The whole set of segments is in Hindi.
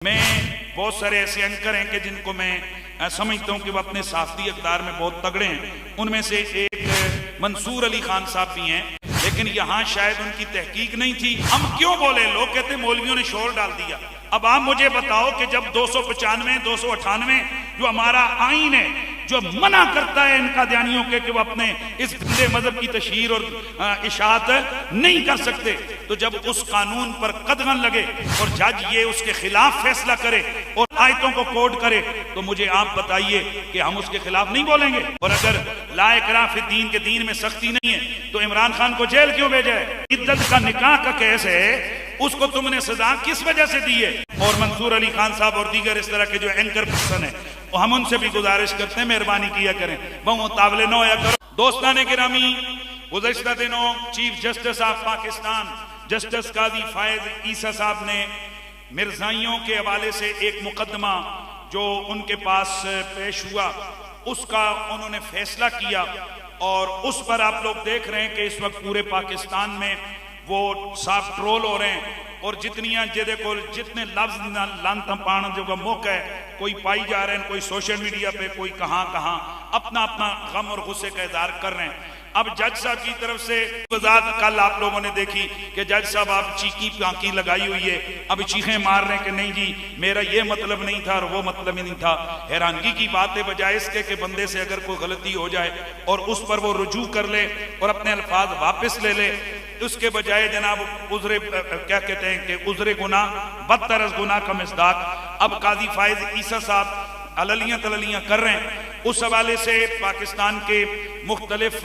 मैं बहुत सारे ऐसे एंकर हैं कि जिनको मैं समझता हूं कि वो अपने साफ्ती इक़्तिदार में बहुत तगड़े हैं। उनमें से एक मंसूर अली खान साहब भी हैं, लेकिन यहाँ शायद उनकी तहकीक नहीं थी। हम क्यों बोले? लोग कहते मौलवियों ने शोर डाल दिया। अब आप मुझे बताओ कि जब 295 298 जो हमारा आईन है जो मना करता है इन कादियानियों के कि वो अपने इस गंदे मजहब की तशहीर और इशाअत नहीं कर सकते, तो जब उस कानून पर कदगन लगे और जज ये उसके खिलाफ फैसला करे और आयतों को कोट करे, तो मुझे आप बताइए कि हम उसके खिलाफ नहीं बोलेंगे? और अगर ला इकराह फी दीन के दीन में सख्ती नहीं है तो इमरान खान को जेल क्यों भेजा है? इद्दत का निकाह का केस है, उसको तुमने सजा किस वजह से दी है? और मंसूर अली खान साहब और दीगर इस तरह के जो एंकर पर्सन है, और हम उनसे भी गुजारिश करते हैं मेहरबानी किया करें, वो मुतावले न होया करो। दोस्तान गिरामी, गुज़श्ता दिनों chief justice of Pakistan justice Qazi Faez Isa साहब ने मिर्जाइयों के हवाले से एक मुकदमा जो उनके पास पेश हुआ उसका उन्होंने फैसला किया, और उस पर आप लोग देख रहे हैं कि इस वक्त पूरे पाकिस्तान में वो साफ ट्रोल हो रहे हैं, और जितने लफ्ज लानता पाण जो मौका है कोई पाई जा रहे हैं, कोई सोशल मीडिया पे, कोई कहां अपना अपना गम और गुस्से का इजहार कर रहे हैं। अब जज साहब की तरफ से वजात कल आप लोगों ने देखी कि जज साहब आप चीखी पाकी लगाई हुई है, अब चीखें मार रहे हैं कि नहीं जी मेरा ये मतलब नहीं था और वो मतलब ही नहीं था। हैरानगी की बात है, बजाय इसके कि बंदे से अगर कोई गलती हो जाए और उस पर वो रुजू कर ले और अपने अल्फाज वापस ले ले, उसके बजाय जनाब उज़्रे क्या कहते हैं कि उज़्रे गुनाह बदतर अज़ गुनाह का मिस्दाक अब काजी फायज ईसा साहब अललियां तललियां कर रहे हैं। उस हवाले से पाकिस्तान के मुख्तलिफ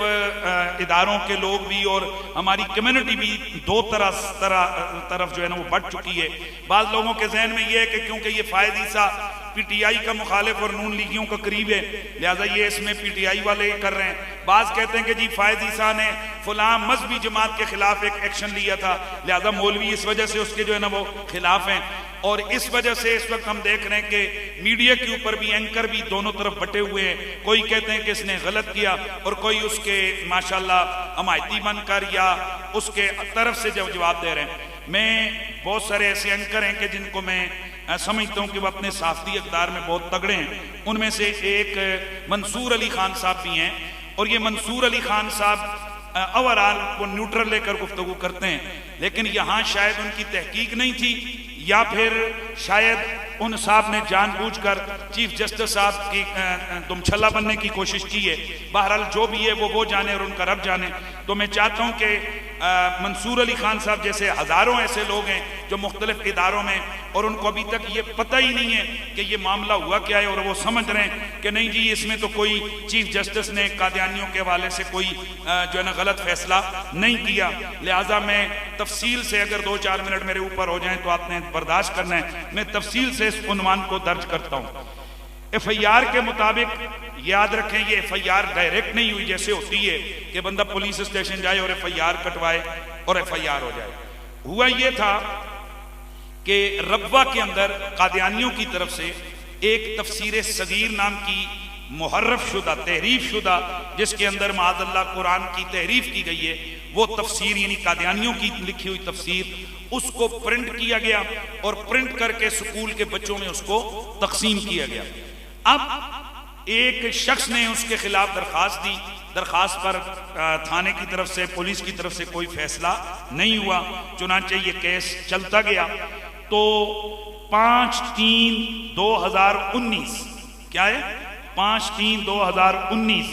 इदारों के लोग भी और हमारी कम्युनिटी भी दो तरफ जो है ना वो बढ़ चुकी है। बाज़ लोगों के जहन में ये है कि क्योंकि ये फायद ईसा पीटीआई का मुखालिफ और नून लीगियों का करीब है, लिहाजा ये इसमें पीटीआई वाले कर रहे हैं। बाज़ कहते हैं कि जी फायद ईसा ने फलां मजहबी जमात के खिलाफ एक एक्शन लिया था, लिहाजा मौलवी इस वजह से उसके जो है ना वो खिलाफ हैं। और इस वजह से इस वक्त हम देख रहे हैं कि मीडिया के ऊपर भी एंकर भी दोनों तरफ बटे हुए हैं। कोई कहते हैं कि इसने गलत किया और कोई उसके माशाल्लाह हमायती बनकर या उसके तरफ से जवाब दे रहे हैं। मैं बहुत सारे ऐसे एंकर हैं कि जिनको मैं समझता हूं कि वो अपने साफ्ती इक़्तिदार में बहुत तगड़े हैं। उनमें से एक मंसूर अली खान साहब भी हैं, और ये मंसूर अली खान साहब ओवरऑल वो न्यूट्रल लेकर गुफ्तगू करते हैं, लेकिन यहाँ शायद उनकी तहकीक नहीं थी या फिर शायद उन साहब ने जानबूझकर चीफ जस्टिस साहब की दुमछल्ला बनने की कोशिश की है। बहरहाल जो भी है वो जाने और उनका रब जाने। तो मैं चाहता हूँ कि मंसूर अली खान साहब जैसे हज़ारों ऐसे लोग हैं जो मुख्तलिफ इदारों में, और उनको अभी तक ये पता ही नहीं है कि ये मामला हुआ क्या है, और वो समझ रहे हैं कि नहीं जी इसमें तो कोई चीफ जस्टिस ने कादियानियों के हवाले से कोई जो है ना गलत फैसला नहीं किया। लिहाजा मैं तफसील से, अगर 2-4 मिनट मेरे ऊपर हो जाएं तो आपने बर्दाश्त करना है, मैं तफसील से इस उन्वान को दर्ज करता हूँ। FIR के मुताबिक याद रखें, ये FIR डायरेक्ट नहीं हुई जैसे होती है कि बंदा पुलिस स्टेशन जाए और FIR कटवाए और FIR हो जाए। हुआ ये था कि रब्वा के अंदर कादियानियों की तरफ से एक तफसीर सगीर नाम की मुहर्रफ शुदा तहरीफ शुदा, जिसके अंदर माअज़ल्लाह कुरान की तहरीफ की गई है, वो तफसीर यानी कादियानियों की लिखी हुई तफसीर, उसको प्रिंट किया गया और प्रिंट करके स्कूल के बच्चों में उसको तकसीम किया गया। अब एक शख्स ने उसके खिलाफ दरखास्त दी, दरखास्त पर थाने की तरफ से पुलिस की तरफ से कोई फैसला नहीं हुआ, चुनांचे ये केस चलता गया। तो 5/3/2019 क्या है 5/3/2019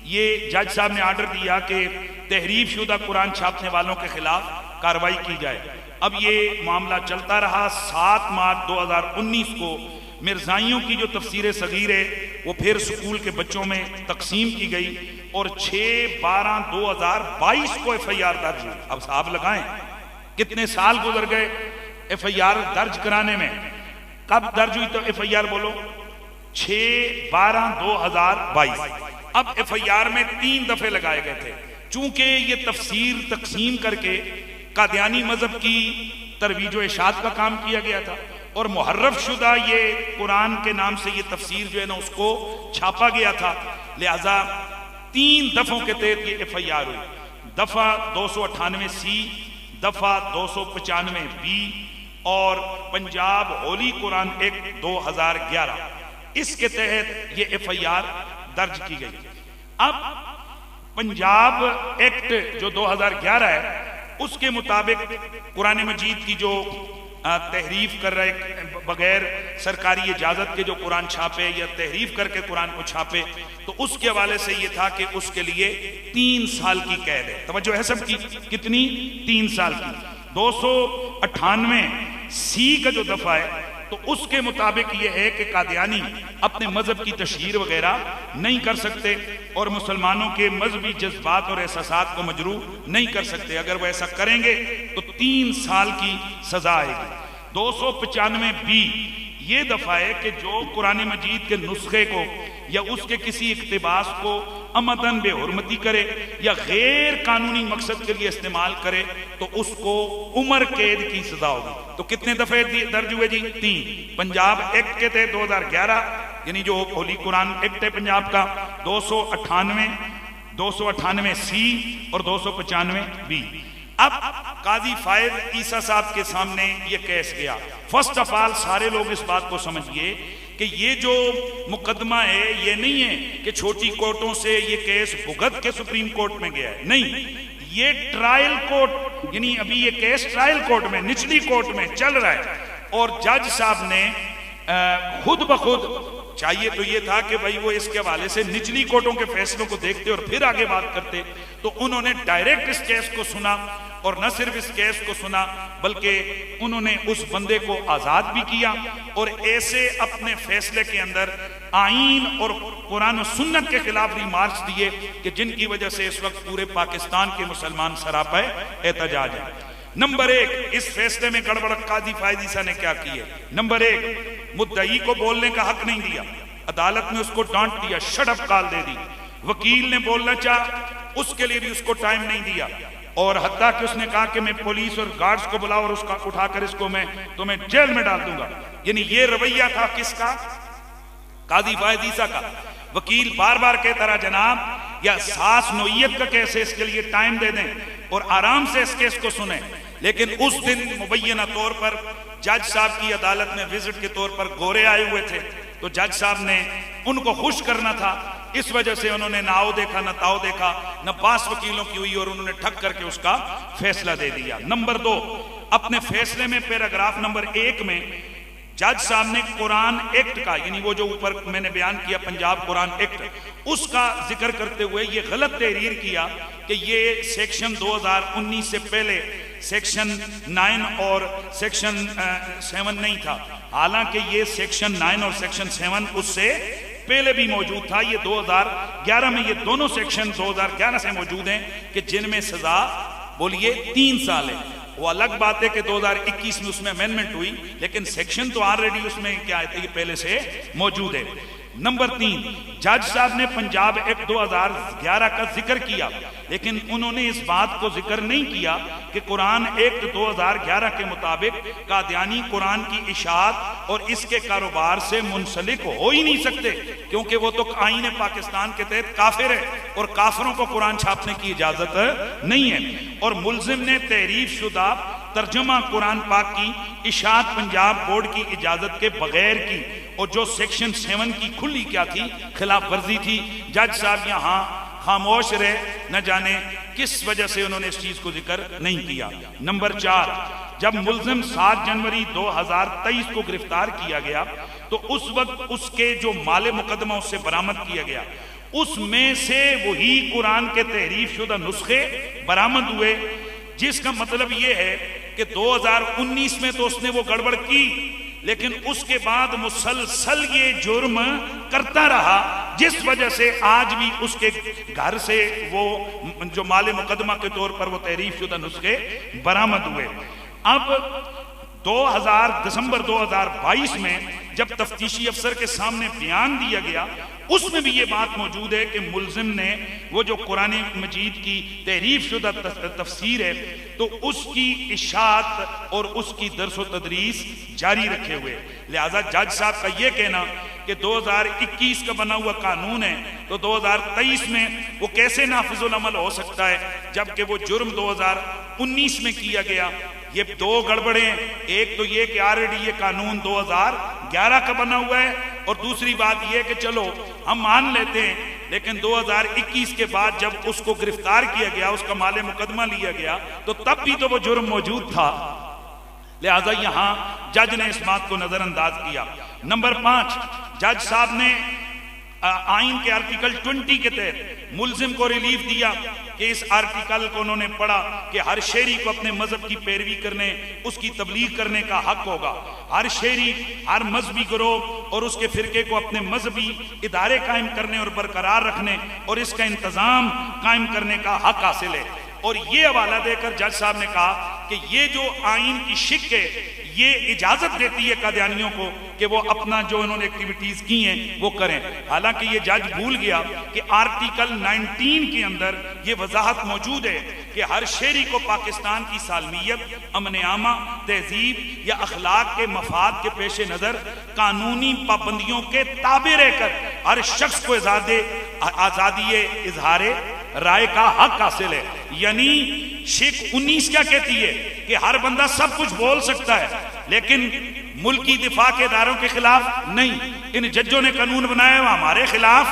ये जज साहब ने आर्डर दिया कि तहरीफ शुदा कुरान छापने वालों के खिलाफ कार्रवाई की जाए। अब ये मामला चलता रहा। 7 मार्च 2019 को मिर्जाइयों की जो तफसीर सगीर है वो फिर स्कूल के बच्चों में तकसीम की गई, और 6/12/2022 को FIR दर्ज हुई। अब साहब लगाएं कितने साल गुजर गए FIR दर्ज कराने में। कब दर्ज हुई तो FIR बोलो 6/12/2022। अब FIR में 3 दफे लगाए गए थे, चूंकि ये तफसीर तकसीम करके कादियानी मजहब की तरवीज व इशाअत का काम किया गया था, और मुहर्रफ शुदा ये कुरान के नाम से ये तफसीर जो है ना उसको छापा गया था। लिहाजा 3 दफों के तहत ये FIR हुई। दफा 298C, दफा 295B और पंजाब होली कुरान एक्ट 2011, इसके तहत ये FIR दर्ज की गई। अब पंजाब एक्ट जो 2011 है उसके मुताबिक कुरान मजीद की जो तहरीफ कर रहे बगैर सरकारी इजाजत के जो कुरान छापे या तहरीफ करके कुरान को छापे, तो उसके हवाले से ये था कि उसके लिए 3 साल की कैद है। तवज्जो है सबकी, कितनी? 3 साल की। 298C का जो दफा है तो उसके मुताबिक ये है कि कादियानी अपने मजहब की तशहीर वगैरह नहीं कर सकते और मुसलमानों के मजहबी जज्बात और एहसासात को मजरूह नहीं कर सकते। अगर वो ऐसा करेंगे तो 3 साल की सजा आएगी। 295B ये दफा है कि जो कुरान मजीद के नुस्खे को या उसके किसी इक्तिबास को अमदन बेहुरमती करे या गैर कानूनी मकसद के लिए इस्तेमाल करे तो उसको उम्र कैद की सजा होगी। तो कितने दफे दर्ज हुए जी? 3। पंजाब एक्ट के तहत 2011 यानी जो होली कुरान एक्ट है पंजाब का 298C और 295B। अब काजी फायद ईसा साहब के सामने ये केस गया। फर्स्ट ऑफ ऑल सारे लोग इस बात को समझिए कि ये जो मुकदमा है ये नहीं है कि छोटी कोर्टों से ये केस भुगत के सुप्रीम कोर्ट में गया है, नहीं, ये ट्रायल कोर्ट यानी अभी ये केस ट्रायल कोर्ट में निचली कोर्ट में चल रहा है। और जज साहब ने खुद ब खुद, चाहिए तो ये था कि भाई वो इसके हवाले से निचली कोर्टों के फैसलों को देखते और फिर आगे बात करते, तो उन्होंने डायरेक्ट इस केस को सुना और न सिर्फ इस केस को सुना बल्कि उन्होंने उस बंदे को आजाद भी किया और ऐसे अपने फैसले के अंदर आईन और कुरान और सुन्नत के खिलाफ रिमार्क्स दिए कि जिनकी वजह से इस वक्त पूरे पाकिस्तान के मुसलमान सरापा एहतजाज है। नंबर 1, इस फैसले में गड़बड़ काजी फायद ईसा ने क्या की है? नंबर 1, मुद्दई को बोलने का हक नहीं दिया, अदालत ने उसको डांट दिया, शट अप कॉल दे दी। वकील ने बोलना चाहा, उसके लिए भी उसको टाइम नहीं दिया और हत्ता कि उसने कहा कि मैं पुलिस और गार्ड्स को बुलाओ और उसका उठाकर इसको मैं तुम्हें जेल में डाल दूंगा। यानी ये रवैया था किसका? काजी फायद ईसा का। वकील बार बार कहता रहा जनाब या सास नोयत का केस है, इसके लिए टाइम दे दें और आराम से इस केस को सुने। लेकिन उस दिन मुबैना तौर पर जज साहब की अदालत में विजिट के तौर पर गोरे आए हुए थे, तो जज साहब ने उनको खुश करना था, इस वजह से उन्होंने ना आओ देखा ना ताओ देखा, न बास वकीलों की हुई और उन्होंने ठग करके उसका फैसला दे दिया। नंबर 2, अपने फैसले में पैराग्राफ नंबर 1 में जज साहब ने कुरान एक्ट का, यानी वो जो ऊपर मैंने बयान किया पंजाब कुरान एक्ट, उसका जिक्र करते हुए ये गलत तहरीर किया कि ये सेक्शन 2019 से पहले सेक्शन 9 और सेक्शन 7 नहीं था। हालांकि ये सेक्शन 9 और सेक्शन 7 उससे पहले भी मौजूद था। ये 2011 में ये दोनों सेक्शन 2011 से मौजूद हैं कि जिनमें सजा बोलिए 3 साल है। वो अलग बात है कि 2021 में उसमें अमेंडमेंट हुई, लेकिन सेक्शन तो ऑलरेडी उसमें क्या है, ये पहले से मौजूद है। नंबर 3, जज साहब ने पंजाब एक्ट 2011 का जिक्र किया, लेकिन उन्होंने इस बात को जिक्र नहीं किया कि कुरान एक्ट 2011 के मुताबिक कादियानी कुरान की इशाअत और इसके कारोबार से मुंसलिक हो ही नहीं सकते, क्योंकि वो तो आईन पाकिस्तान के तहत काफिर है और काफिरों को कुरान छापने की इजाजत नहीं है। और मुल्जिम ने तहरीफ शुदा तर्जुमा कुरान पाक की इशाअत पंजाब बोर्ड की इजाजत के बगैर की, और जो सेक्शन 7 की खुली क्या थी, खिलाफ वर्जी थी। जज साहब यहाँ खामोश रहे, न जाने किस वजह से उन्होंने इस चीज को जिक्र नहीं किया। नंबर 4, जब मुल्जिम 7 जनवरी 2023 को गिरफ्तार किया गया तो उस वक्त उसके जो माले मुकदमा उससे बरामद किया गया, उसमें से वही कुरान के तहरीफ शुदा नुस्खे बरामद हुए, जिसका मतलब यह है कि 2019 में तो उसने वो गड़बड़ की, लेकिन उसके बाद मुसलसल ये जुर्म करता रहा, जिस वजह से आज भी उसके घर से वो जो माले मुकदमा के तौर पर वो तहरीफ शुदा नुस्खे बरामद हुए। अब दिसंबर 2022 में जब तफ्तीशी अफसर के सामने बयान दिया गया, उसमें भी ये बात मौजूद है कि मुल्जिम ने वो जो कुरान मजीद की तहरीफ शुदा तफसीर है तो उसकी इशाअत और उसकी दर्स व तदरीस जारी रखे हुए। लिहाजा जज साहब का ये कहना कि 2021 का बना हुआ कानून है तो 2023 में वो कैसे नाफिजुल अमल हो सकता है, जबकि वो जुर्म 2019 में किया गया ये दो गड़बड़े हैं। एक तो ये कि ऑलरेडी ये कानून 2011 का बना हुआ है, और दूसरी बात ये कि चलो हम मान लेते हैं, लेकिन 2021 के बाद जब उसको गिरफ्तार किया गया, उसका माले मुकदमा लिया गया, तो तब भी तो वो जुर्म मौजूद था। लिहाजा यहां जज ने इस बात को नजरअंदाज किया। नंबर 5, जज साहब ने आइन के आर्टिकल 20 के तहत मुल्जिम को रिलीफ दिया कि इस आर्टिकल को उन्होंने पढ़ा कि हर शहरी को अपने मजहब की पैरवी करने, उसकी तबलीग करने का हक होगा। हर शहरी, हर मजहबी गिरोह और उसके फिरके को अपने मजहबी इदारे कायम करने और बरकरार रखने और इसका इंतजाम कायम करने का हक हासिल है। और ये हवाला देकर जज साहब ने कहा कि ये जो आइन की शिक है, ये इजाजत देती है कादियानियों को कि वो अपना जो इन्होंने एक्टिविटीज की हैं वो करें। हालांकि ये जज भूल गया कि आर्टिकल 19 के अंदर ये वजाहत मौजूद है कि हर शहरी को पाकिस्तान की सालमियत, अमन आमा, तहजीब या अखलाक के मफाद के पेश नजर कानूनी पाबंदियों के ताबे रहकर हर शख्स को आजादी इजहार राय का हक हासिल है। यानी शेख 19 क्या कहती है कि हर बंदा सब कुछ बोल सकता है, लेकिन मुल्की दिफा के इदारों के खिलाफ नहीं। इन जजों ने कानून बनाया हुआ हमारे खिलाफ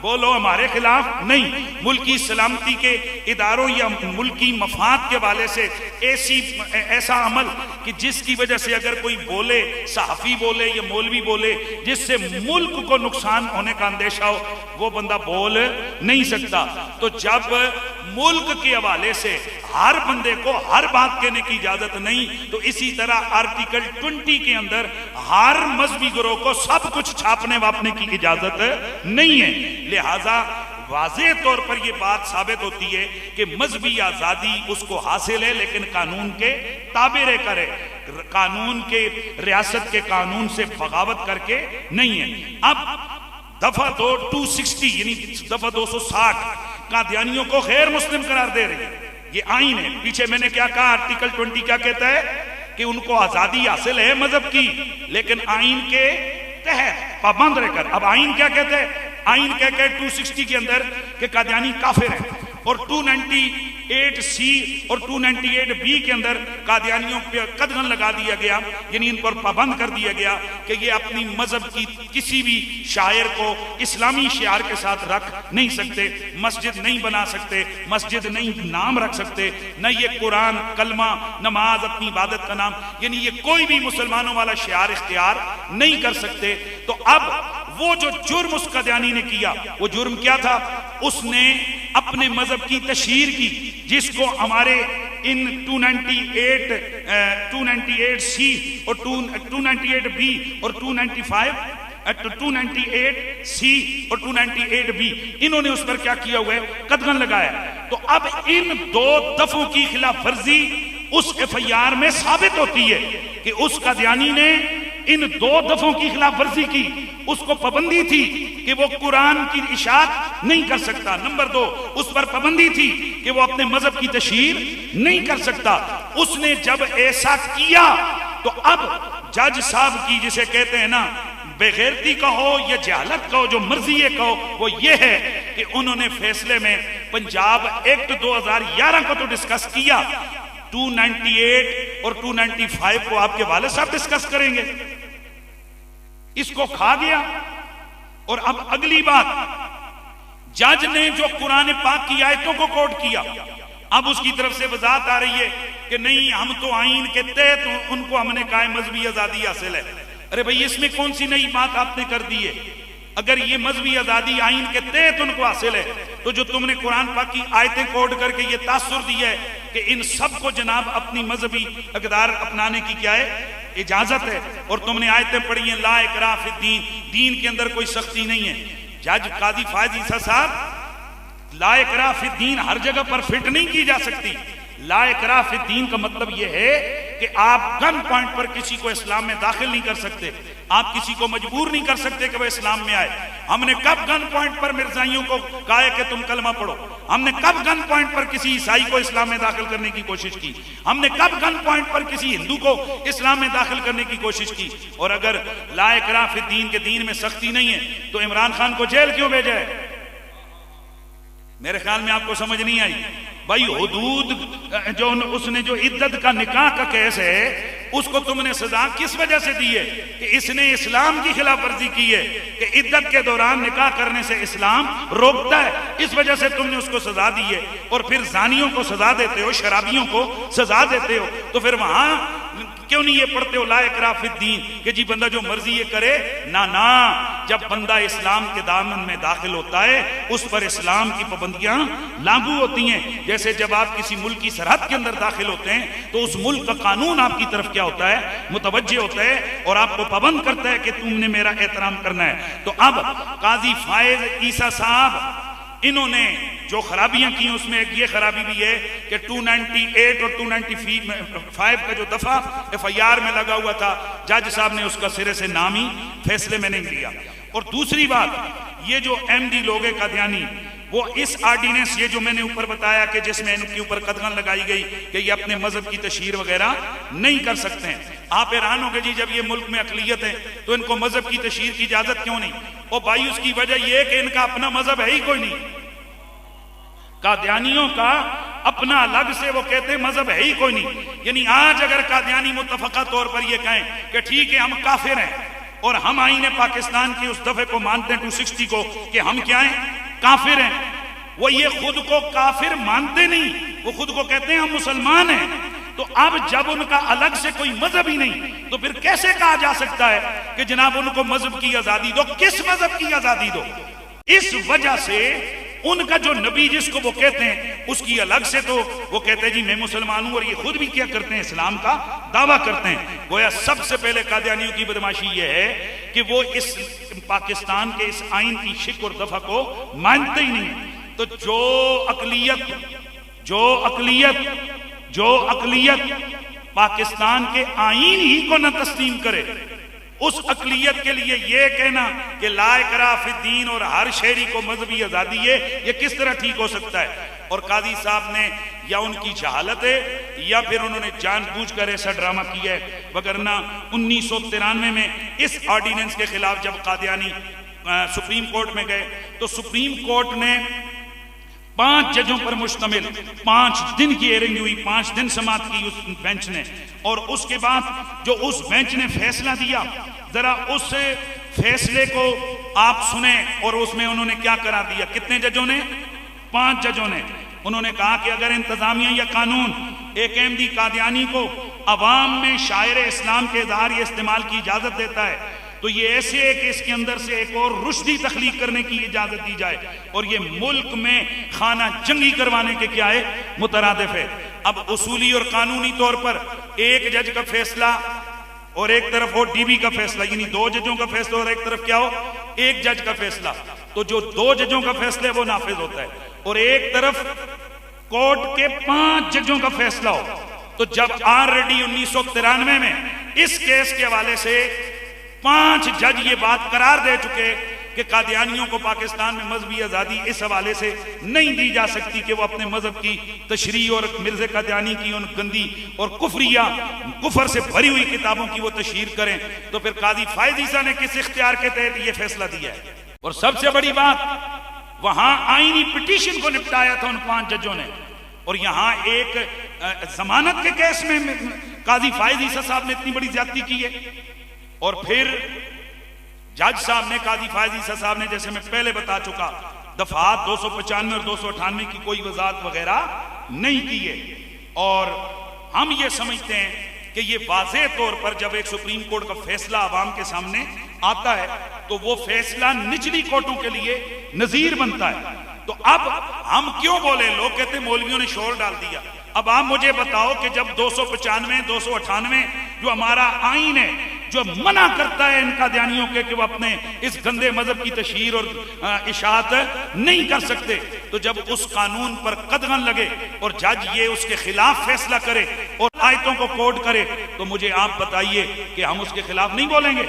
बोलो, हमारे खिलाफ नहीं। मुल्की सलामती के इदारों या मुल्की मफाद के वाले से ऐसा अमल कि जिसकी वजह से अगर कोई बोले, सहाफ़ी बोले या मौलवी बोले, जिससे मुल्क को नुकसान होने का अंदेशा हो, वो बंदा बोल नहीं सकता। तो जब मुल्क के हवाले से हर बंदे को हर बात कहने की इजाजत नहीं, तो इसी तरह आर्टिकल 20 के अंदर हर मजहबी गिरोह को सब कुछ छापने वापने की इजाजत नहीं है। लिहाजा वाज़ेह तौर पर यह बात साबित होती है कि मजहबी आजादी उसको हासिल है, लेकिन कानून के ताबे रहकर है, कानून के, रियासत के कानून से बगावत करके नहीं है। अब दफा 260 यानी दफा 260 कादियानियों को गैर मुस्लिम करार दे रही है। ये आइन है। पीछे मैंने क्या कहा, आर्टिकल 20 क्या कहता है कि उनको आजादी हासिल है मजहब की, लेकिन आइन के तहत पाबंद रहकर। अब आइन क्या कहते हैं? आइन कहते हैं 260 के अंदर कि कादियानी काफिर हैं, और 298C और 298B के अंदर कादियानियों पे कदगन लगा दिया गया, यानी इन पर पाबंद कर दिया गया कि ये अपनी मजहब की किसी भी शायर को इस्लामी शियार के साथ रख नहीं सकते, मस्जिद नहीं बना सकते, मस्जिद नहीं नाम रख सकते, न ये कुरान, कलमा, नमाज, अपनी इबादत का नाम, यानी ये कोई भी मुसलमानों वाला शियार इख्तियार नहीं कर सकते। तो अब वो जो जुर्म उस कादियानी ने किया, वो जुर्म क्या था? उसने अपने मजहब की तशहीर की, जिसको हमारे इन 298C और 298B और 298C और 298B इन्होंने उस पर क्या किया हुआ है? कदगन लगाया। तो अब इन दो दफों की खिलाफ वर्जी उस FIR में साबित होती है कि उस कादियानी ने इन दो दफों की खिलाफ वर्जी की। उसको पाबंदी थी कि वो कुरान की इशाअत नहीं कर सकता। नंबर 2, उस पर पाबंदी थी कि वो अपने मजहब की तशहीर नहीं कर सकता। उसने जब ऐसा किया तो अब जज साहब की, जिसे कहते हैं ना बेगैरती कहो या जहालत कहो, जो मर्जी ये कहो, वो ये है कि उन्होंने फैसले में पंजाब एक्ट 2011 को तो डिस्कस किया, 298 और 295 को आपके वाले साहब डिस्कस करेंगे, इसको खा गया। और अब अगली बात, जज ने जो कुरान पाक की आयतों को कोट किया, अब उसकी तरफ से वजाहत आ रही है कि नहीं, हम तो आइन के तहत उनको हमने कहा मजहबी आजादी हासिल है। अरे भाई, इसमें कौन सी नई बात आपने कर दी है? अगर ये मजहबी आजादी आइन के तहत उनको हासिल है, तो जो तुमने कुरान पाक की आयतें कोट करके ये तासुर दिया है कि इन सबको जनाब अपनी मजहबी अक़दार अपनाने की क्या है? इजाजत है। और तुमने आयतें पढ़ी हैं, ला इकराह फिद्दीन, दीन के अंदर कोई सख्ती नहीं है। जज काजी फायज ईसा साहब, ला इकराह फिद्दीन हर जगह पर फिट नहीं की जा सकती। ला इकराह फिद्दीन का मतलब यह है कि आप गन पॉइंट पर किसी को इस्लाम में दाखिल नहीं कर सकते, आप किसी को मजबूर नहीं कर सकते कि वह इस्लाम में आए। हमने कब गन पॉइंट पर मिर्जाइयों को कहा है कि तुम कलमा पढ़ो? हमने कब गन पॉइंट पर किसी ईसाई को इस्लाम में दाखिल करने की कोशिश की? हमने कब गन पॉइंट पर किसी हिंदू को इस्लाम में दाखिल करने की कोशिश की? और अगर ला इकराह फिद्दीन के दीन में सख्ती नहीं है, तो इमरान खान को जेल क्यों भेजा है? मेरे ख्याल में आपको समझ नहीं आई। भाई हुदूद जो उसने जो इद्दत का निकाह का केस है उसको तुमने सजा किस वजह से दी है कि इसने इस्लाम की खिलाफ वर्जी की है, कि इद्दत के दौरान निकाह करने से इस्लाम रोकता है, इस वजह से तुमने उसको सजा दी है। और फिर जानियों को सजा देते हो, शराबियों को सजा देते हो, तो फिर वहां क्यों नहीं ये पढ़ते हो ला इकराह फिद्दीन कि जी बंदा जो मर्जी ये करे ना ना। जब बंदा इस्लाम के दामन में दाखिल होता है उस पर इस्लाम की पाबंदियां लागू होती हैं। जैसे जब आप किसी मुल्क की सरहद के अंदर दाखिल होते हैं तो उस मुल्क का कानून आपकी तरफ क्या होता है, मुतवज्जे होता है और आपको पाबंद करता है कि तुमने मेरा एहतराम करना है। तो अब काजी फायज ईसा साहब इन्होंने जो खराबियां की उसमें एक ये खराबी भी है कि 298 और 295 का जो दफा FIR में लगा हुआ था जज साहब ने उसका सिरे से नाम ही फैसले में नहीं लिया। और दूसरी बात ये जो MD लोगे कादियानी वो इस ऑर्डिनेंस ये जो मैंने ऊपर बताया कि जिसमें इनके ऊपर कदगन लगाई गई कि ये अपने मजहब की तशहीर वगैरह नहीं कर सकते हैं। आप हैरान हो गए जी जब ये मुल्क में अकलियत है तो इनको मजहब की तशहीर की इजाजत क्यों नहीं? और भाई उसकी वजह यह कि इनका अपना मजहब है ही कोई नहीं। कादियानियों का अपना अलग से वो कहते हैं मजहब है ही कोई नहीं। यानी आज अगर कादियानी मुत्तफका तौर पर ये कहें कि ठीक है हम काफिर हैं और हम आईने पाकिस्तान की उस दफे को मानते हैं 260 को कि हम क्या हैं, काफिर हैं, वो ये खुद को काफिर मानते नहीं, वो खुद को कहते हैं हम मुसलमान हैं। तो अब जब उनका अलग से कोई मजहब ही नहीं तो फिर कैसे कहा जा सकता है कि जनाब उनको मजहब की आजादी दो? किस मजहब की आजादी दो? इस वजह से उनका जो नबी जिसको वो कहते हैं उसकी अलग से तो वो कहते हैं जी मैं मुसलमान हूं, और ये खुद भी क्या करते हैं, इस्लाम का दावा करते हैं। गोया सबसे पहले कादियानियों की बदमाशी ये है कि वो इस पाकिस्तान के इस आइन की शिक और दफा को मानते ही नहीं। तो जो अकलियत पाकिस्तान के आइन ही को न तस्लीम करे, उस अकलियत के लिए यह कहना कि ला इकराह फिद्दीन और हर शहरी को मजहबी आजादी है, ये किस तरह ठीक हो सकता है? और काजी साहब ने या उनकी जहालत है या फिर उन्होंने जानबूझकर ऐसा ड्रामा किया है। वगरना 1993 में इस ऑर्डिनेंस के खिलाफ जब कादियानी सुप्रीम कोर्ट में गए तो सुप्रीम कोर्ट ने 5 जजों पर मुश्तमिल 5 दिन की हेयरिंग हुई, 5 दिन समाप्त की उस बेंच ने। और उसके बाद जो उस बेंच ने फैसला दिया, जरा उस फैसले को आप सुने। और उसमें उन्होंने क्या करार दिया, कितने जजों ने? 5 जजों ने। उन्होंने कहा कि अगर इंतजामिया या कानून एक MD कादियानी को अवाम में शायर इस्लाम के इजहार या इस्तेमाल की इजाजत देता है तो ये ऐसे है कि इसके अंदर से एक और रुश्दी तख्लीक करने की इजाजत दी जाए, और ये मुल्क में खाना जंगी करवाने के क्या है, मुतरादिफ है। अब उसूली और कानूनी तौर पर एक जज का फैसला और एक तरफ हो DB का फैसला, यानी 2 जजों का फैसला, और एक तरफ क्या हो, एक जज का फैसला। तो जो 2 जजों का फैसला है वो नाफिज होता है, और एक तरफ कोर्ट के 5 जजों का फैसला हो। तो जब ऑलरेडी 1993 में इस केस के हवाले से 5 जज ये बात करार दे चुके कि कादियानियों को पाकिस्तान में मजहबी आज़ादी इस हवाले से नहीं दी जा सकती कि वो अपने मजहब की तशरीह और मिर्ज़ा कादियानी की उन गंदी और कुफर से भरी हुई किताबों की वो तशहीर करें, तो फिर काजी फायज ईसा ने किस इख्तियार के तहत ये फैसला दिया है? और सबसे बड़ी बात, वहां आईनी पिटीशन को निपटाया था उन 5 जजों ने, और यहां एक जमानत के केस में काजी फायज ईसा साहब ने इतनी बड़ी ज्यादती की है। और फिर जज साहब ने, काजी फायज ईसा साहब ने, जैसे मैं पहले बता चुका, दफात 295 और 298 की कोई वजाहत वगैरह नहीं की है। और हम ये समझते हैं कि ये वाज़ेह तौर पर जब एक सुप्रीम कोर्ट का फैसला आवाम के सामने आता है तो वो फैसला निचली कोर्टों के लिए नजीर बनता है। तो अब हम क्यों बोले, लोग कहते मौलवियों ने शोर डाल दिया। अब आप मुझे बताओ कि जब 295 298 जो हमारा आइन है जो मना करता है इन कादियानियों के कि वो अपने इस गंदे मजहब की तशहीर और इशाअत नहीं कर सकते, तो जब उस कानून पर कदगन लगे और जज ये उसके खिलाफ फैसला करे और आयतों को कोट करे, तो मुझे आप बताइए कि हम उसके खिलाफ नहीं बोलेंगे?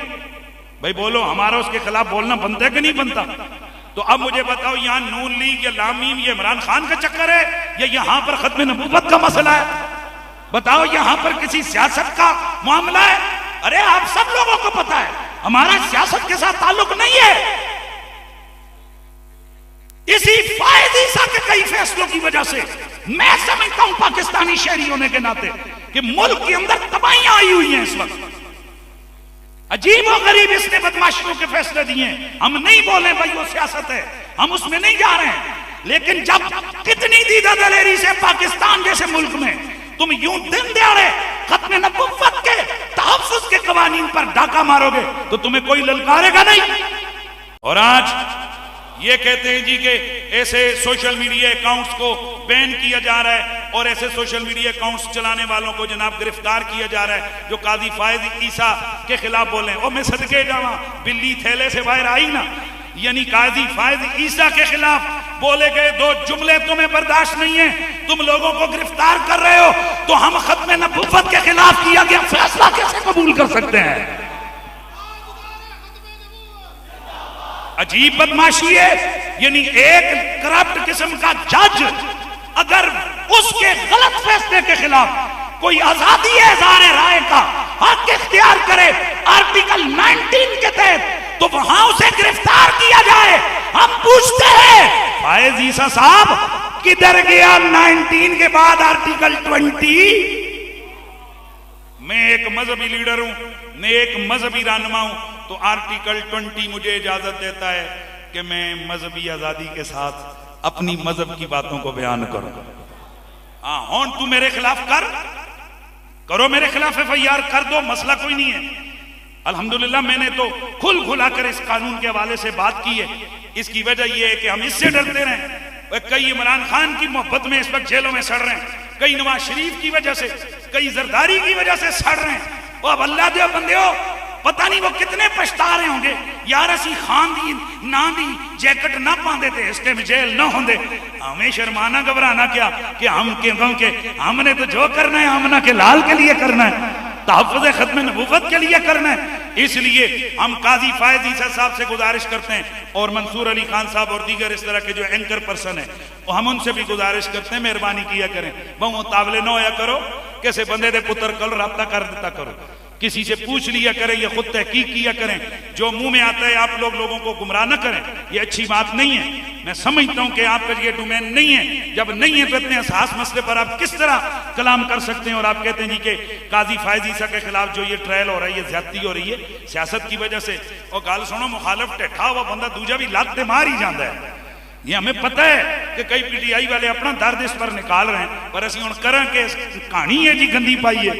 भाई बोलो, हमारा उसके खिलाफ बोलना बनता है कि नहीं बनता? तो अब मुझे बताओ, यहाँ नून लीग या लामीम ये इमरान खान का चक्कर है या यहाँ पर खत्म नबूवत का मसला है? बताओ, यहाँ पर किसी सियासत का मामला है? अरे आप सब लोगों को पता है हमारा सियासत के साथ ताल्लुक नहीं है। इसी फायद ईसा के कई फैसलों की वजह से मैं समझता हूं पाकिस्तानी शहरी होने के नाते कि मुल्क के अंदर तबाहियां आई हुई हैं इस वक्त। अजीब और गरीब इसने बदमाशियों के फैसले दिए। हम नहीं बोले भाई वो सियासत है, हम उसमें नहीं जा रहे हैं, लेकिन जब कितनी दीदा दलेरी से पाकिस्तान जैसे मुल्क में तुम यूं दिन दहाड़े खत्म नबुव्वत के तहफ्फुज़ के कवानीन पर डाका मारोगे तो तुम्हें कोई ललकारेगा नहीं। और आज ये कहते हैं जी कि ऐसे सोशल मीडिया अकाउंट्स को बैन किया जा रहा है और ऐसे सोशल मीडिया अकाउंट्स चलाने वालों को जनाब गिरफ्तार किया जा रहा है जो काजी फायद ईसा के खिलाफ बोले। और मैं सदके जावा बिल्ली थैले से बाहर आई ना, यानी काजी फायद ईसा के खिलाफ बोले गए दो जुमले तुम्हें बर्दाश्त नहीं है, तुम लोगों को गिरफ्तार कर रहे हो, तो हम खत्म नबुव्वत के खिलाफ किया गया फैसला कैसे कबूल कर सकते हैं? अजीब बदमाशी है। यानी एक करप्ट किस्म का जज अगर उसके गलत फैसले के खिलाफ कोई आजादी है इज़हार राय का हक इख्तियार करे आर्टिकल 19 के तहत, तो वहां उसे गिरफ्तार किया जाए। हम पूछते हैं फायद ईसा साहब किधर गया 19 के बाद आर्टिकल 20? मैं एक मजहबी लीडर हूं, मैं एक मजहबी रहनुमा हूं, तो आर्टिकल 20 मुझे इजाजत देता है कि मैं मजहबी आजादी के साथ अपनी मजहब की बातों को बयान करूं। हाँ हॉन तू मेरे खिलाफ करो, मेरे खिलाफ FIR कर दो, मसला कोई नहीं है। अल्हम्दुलिल्लाह मैंने तो खुल खुलाकर इस कानून के हवाले से बात की है। इसकी वजह यह है कि हम इससे डरते रहे। कई इमरान खान की मोहब्बत में इस वक्त जेलों में सड़ रहे हैं, कई नवाज शरीफ की वजह से, कई जरदारी की वजह से सड़ रहे हैं। और अब अल्लाह दे बंदे हो, पता नहीं वो कितने पछता रहे होंगे, यार असी खान दी ना दी जैकेट ना पाते थे इस टाइम जेल ना होंगे। हमें शर्माना घबराना क्या कि हम के हमने तो जो करना है हमना के लाल के लिए करना है, तहफ़्फ़ुज़ खत्म नबुव्वत के लिए करना है। इसलिए हम काजी फायद ईसा साहब से गुजारिश करते हैं और मंसूर अली खान साहब और दीगर इस तरह के जो एंकर पर्सन है, हम उनसे भी गुजारिश करते हैं मेहरबानी किया करें, बहु तावले न होया करो, कैसे बंदे दे पुत्र कल रब्ता कर देता करो, किसी से पूछ लिया करें या खुद तहकीक किया करें। जो मुंह में आता है आप लोगों को गुमराह न करें, ये अच्छी बात नहीं है। मैं समझता हूं कि आपका ये डोमेन नहीं है, जब नहीं है तो इतने हसास मसले पर आप किस तरह कलाम कर सकते हैं। और आप कहते हैं जी कि काजी फायद ईसा के खिलाफ जो ये ट्रायल हो रहा है ये ज्यादती हो रही है सियासत की वजह से। और गाल सुनो, मुखालफ टेठा हुआ बंदा दूजा भी लात मार ही जाता है। ये हमें पता है कि कई PTI वाले अपना दर्द इस पर निकाल रहे हैं, पर असं हम करें कि कहानी है जी गंदी पाई है,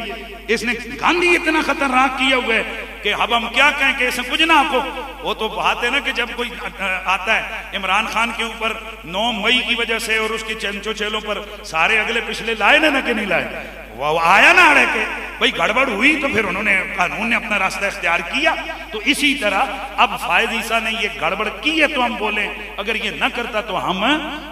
इसने गांधी इतना खतरनाक किया हुआ है कि अब हम क्या कहें कि इसमें कुछ ना आपको। वो तो बात है ना कि जब कोई आता है इमरान खान के ऊपर 9 मई की वजह से और उसके चंचो चेलों पर सारे अगले पिछले लाए ना कि नहीं लाए, वो आया ना अड़े के भाई गड़बड़ हुई तो फिर उन्होंने कानून ने अपना रास्ता इख्तियार किया। तो इसी तरह अब फायद ईसा ने ये गड़बड़ की है तो हम बोले, अगर ये न करता तो हम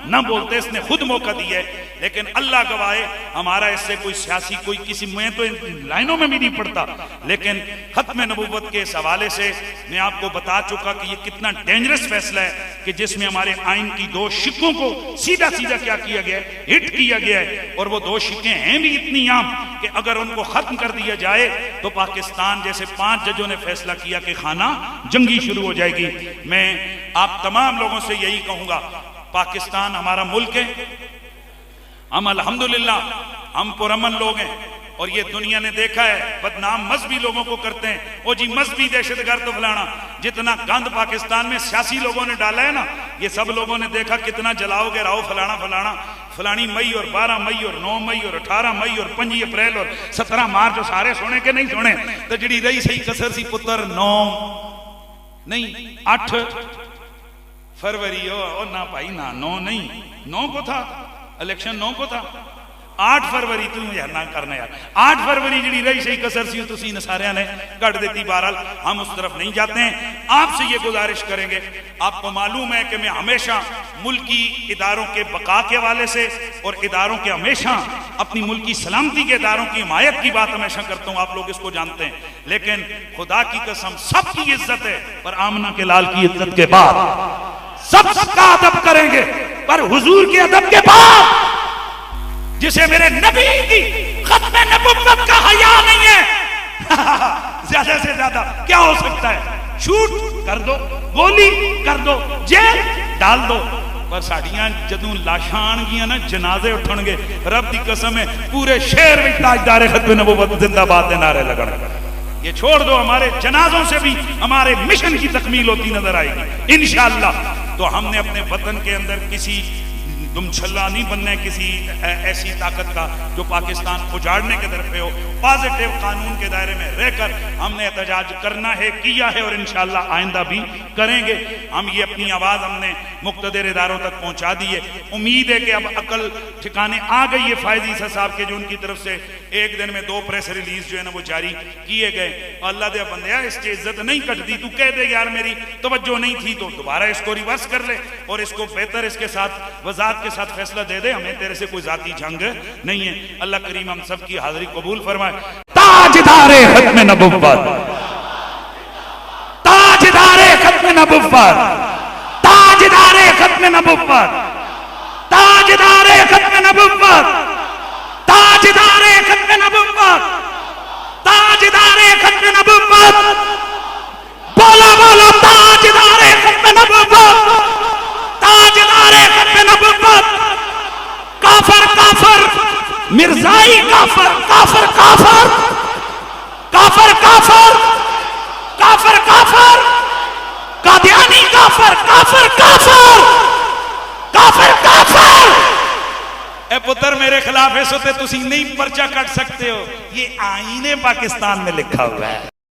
न बोलते, इसने खुद मौका दिया है। लेकिन अल्लाह गवाए हमारा इससे कोई सियासी कोई किसी में तो इन लाइनों में भी नहीं पड़ता, लेकिन खत्म नबुव्वत के इस हवाले से मैं आपको बता चुका कि ये कितना डेंजरस फैसला है कि जिसमें हमारे आइन की 2 शिकों को सीधा सीधा क्या किया गया है, हिट किया गया है। और वो 2 शिकें हैं भी इतनी आम कि अगर उनको खत्म कर दिया जाए तो पाकिस्तान जैसे 5 जजों ने फैसला किया कि खाना जंगी शुरू हो जाएगी। मैं आप तमाम लोगों से यही कहूंगा, पाकिस्तान हमारा मुल्क है, हम अल्हम्दुलिल्लाह हम पुरअमन लोग हैं। और ये दुनिया ने देखा है बदनाम मजहबी लोगों को करते हैं, ओ जी मजहबी दहशतगर्द तो फलाना। जितना गंद पाकिस्तान में सियासी लोगों ने डाला है ना, ये सब लोगों ने देखा कितना जलाओगे राओ फलाना फलाना, फलानी मई और 12 मई और 9 मई और 18 मई और 5 अप्रैल और 17 मार्च जो सारे सुने के नहीं सुने, तो जी रही सही कसर सी पुत्र 9 नहीं 8 फरवरी हो ना भाई ना 9 नहीं 9 को था इलेक्शन, 9 को था, 8 फरवरी तू यार ना करना यार, 8 फरवरी जी रही सही कसर सी तुसी सारिया ने कट देती। बहरहाल हम उस तरफ नहीं जाते हैं। आपसे ये गुजारिश करेंगे, आपको मालूम है कि मैं हमेशा मुल्की इदारों के बका के हवाले से और इदारों के हमेशा अपनी मुल्की सलामती के इदारों की हिमायत की बात हमेशा करता हूँ, आप लोग इसको जानते हैं। लेकिन खुदा की कसम सबकी इज्जत है, पर आमना के लाल की इज्जत के बाद सबका अदब करेंगे, पर हुजूर के अदब के बाद जिसे मेरे नबी की खत्म नबुव्वत का हया नहीं है ज्यादा से ज्यादा क्या हो सकता है? शूट कर दो, गोली कर दो, जेल डाल दो, पर साड़ियां जदों लाशां आणगियां ना जनाजे उठणगे रब की कसम है पूरे शहर में ताजदार खत्म नबूवत जिंदाबाद के नारे लगन। ये छोड़ दो, हमारे जनाजों से भी हमारे मिशन की तकमील होती नजर आएगी इंशाअल्लाह। तो हमने अपने वतन के अंदर किसी दुमछल्ला नहीं बनना है, किसी ऐसी ताकत का जो पाकिस्तान उजाड़ने के तरफ हो। पॉजिटिव कानून के दायरे में रहकर हमने एहतजाज करना है, किया है और इंशाअल्लाह आइंदा भी करेंगे। हम ये अपनी आवाज़ हमने मुक़्तदर इदारों तक पहुँचा दी है। उम्मीद है कि अब अकल ठिकाने आ गई है फ़ायज़ ईसा साहब के, जो उनकी तरफ से एक दिन में 2 प्रेस रिलीज जो है ना वो जारी किए गए। अल्लाह दे बंदे इसकी इज्जत नहीं कटती, तू कह दे यार मेरी तवज्जो नहीं थी तो दोबारा इसको रिवर्स कर ले और इसको बेहतर इसके साथ वजात के साथ फैसला दे दे। हमें तेरे से कोई जाती जंग नहीं है। अल्लाह करीम हम सब की हाजिरी कबूल फरमाए। ताजदारे खत्म नबुव्वत, ताजदारे खत्म नबुव्वत, ताजदारे खत्म नबुव्वत, ताजदारे खत्म नबुव्वत, ताजदारे खत्म नबुव्वत, ताजदारे खत्म नबुव्वत। बोला बोला ताजदारे खत्म नबुव्वत, ताजदारे खत्म नबुव्वत। काफर काफर, मिर्जाई काफर, काफर काफर, काफर काफर, काफर काफर, कादियानी काफर, काफर काफर, काफर काफर। ए पुत्र मेरे खिलाफ ऐसे तुसी नहीं पर्चा कट सकते हो, ये आईने पाकिस्तान में लिखा हुआ है।